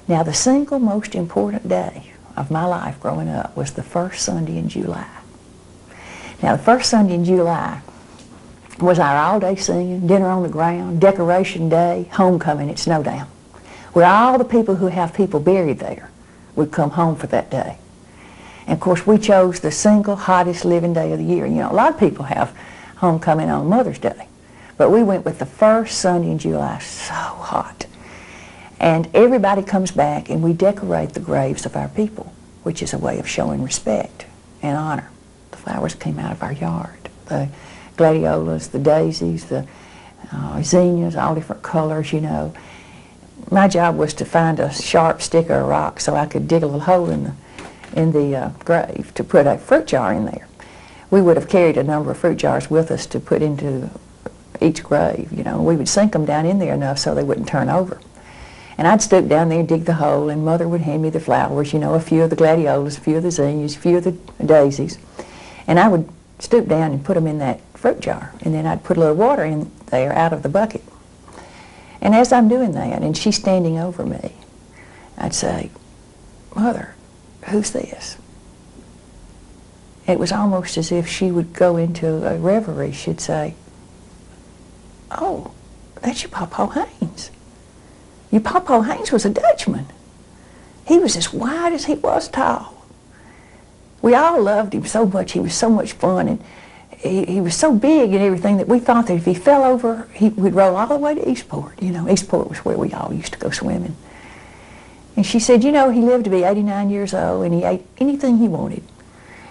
Now, the single most important day of my life growing up was the first Sunday in July. Now, the first Sunday in July was our all-day singing, dinner on the ground, decoration day, homecoming at Snowdown, where all the people who have people buried there would come home for that day. And of course, we chose the single hottest living day of the year. You know, a lot of people have homecoming on Mother's Day, but we went with the first Sunday in July, so hot. And everybody comes back and we decorate the graves of our people, which is a way of showing respect and honor. The flowers came out of our yard. The gladiolas, the daisies, the zinnias, all different colors, you know. My job was to find a sharp stick or a rock so I could dig a little hole in the grave to put a fruit jar in there. We would have carried a number of fruit jars with us to put into each grave, you know. We would sink them down in there enough so they wouldn't turn over. And I'd stoop down there and dig the hole, and Mother would hand me the flowers, you know, a few of the gladiolas, a few of the zinnias, a few of the daisies. And I would stoop down and put them in that fruit jar, and then I'd put a little water in there out of the bucket. And as I'm doing that, and she's standing over me, I'd say, "Mother, who's this?" It was almost as if she would go into a reverie. She'd say, "Oh, that's your Papa Haynes. Your Papa Haynes was a Dutchman. He was as wide as he was tall. We all loved him so much. He was so much fun, and he was so big and everything that we thought that if he fell over, he would roll all the way to Eastport. You know, Eastport was where we all used to go swimming." And she said, "You know, he lived to be 89 years old, and he ate anything he wanted.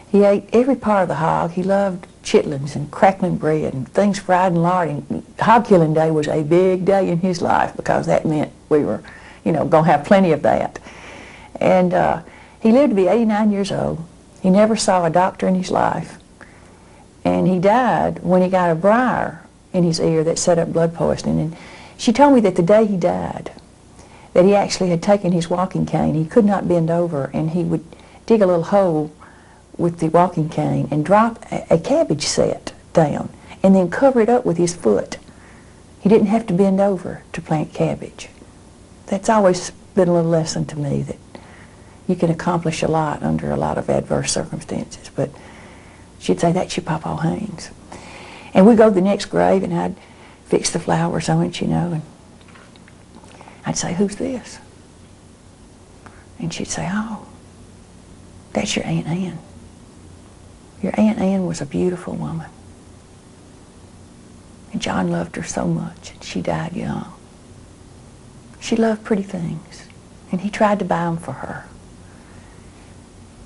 He ate every part of the hog. He loved chitlins and crackling bread and things fried and lard. And hog killing day was a big day in his life because that meant we were, you know, going to have plenty of that." And he lived to be 89 years old. He never saw a doctor in his life. And he died when he got a briar in his ear that set up blood poisoning. And she told me that the day he died, that he actually had taken his walking cane. He could not bend over, and he would dig a little hole with the walking cane and drop a cabbage set down and then cover it up with his foot. He didn't have to bend over to plant cabbage. That's always been a little lesson to me, that you can accomplish a lot under a lot of adverse circumstances. But she'd say, "That's your Papa Haynes." And we'd go to the next grave, and I'd fix the flowers on it, you know, and I'd say, "Who's this?" And she'd say, "Oh, that's your Aunt Ann. Your Aunt Ann was a beautiful woman. And John loved her so much, and she died young. She loved pretty things, and he tried to buy them for her.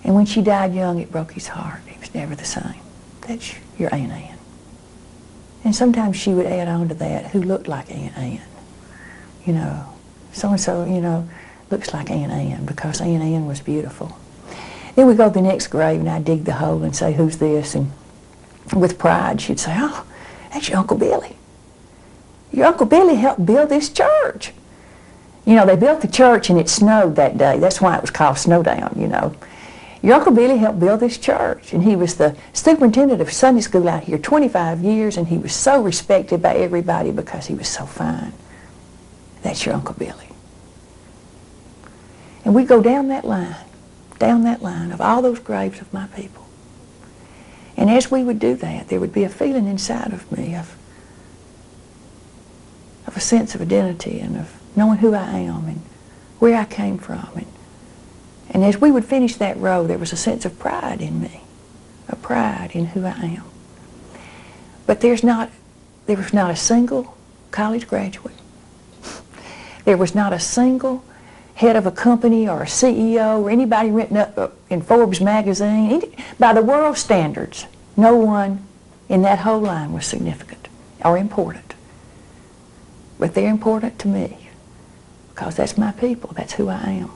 And when she died young, it broke his heart. He was never the same. That's your Aunt Ann." And sometimes she would add on to that, "Who looked like Aunt Ann. You know, so-and-so, you know, looks like Aunt Ann," because Aunt Ann was beautiful. Then we go to the next grave, and I'd dig the hole and say, "Who's this?" And with pride, she'd say, "Oh, that's your Uncle Billy. Your Uncle Billy helped build this church." You know, they built the church and it snowed that day. That's why it was called Snowdown, you know. "Your Uncle Billy helped build this church, and he was the superintendent of Sunday school out here 25 years, and he was so respected by everybody because he was so fine. That's your Uncle Billy." And we go down that line of all those graves of my people. And as we would do that, there would be a feeling inside of me of a sense of identity and of knowing who I am and where I came from. And as we would finish that row, there was a sense of pride in me, a pride in who I am. But there was not a single college graduate. There was not a single head of a company or a CEO or anybody written up in Forbes magazine. By the world standards, no one in that whole line was significant or important. But they're important to me because that's my people. That's who I am.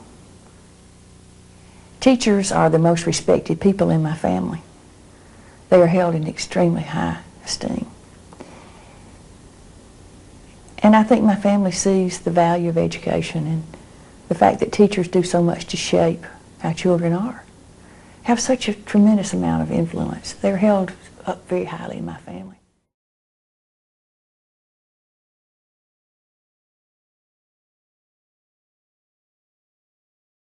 Teachers are the most respected people in my family. They are held in extremely high esteem. And I think my family sees the value of education and the fact that teachers do so much to shape how children are, have such a tremendous amount of influence. They're held up very highly in my family.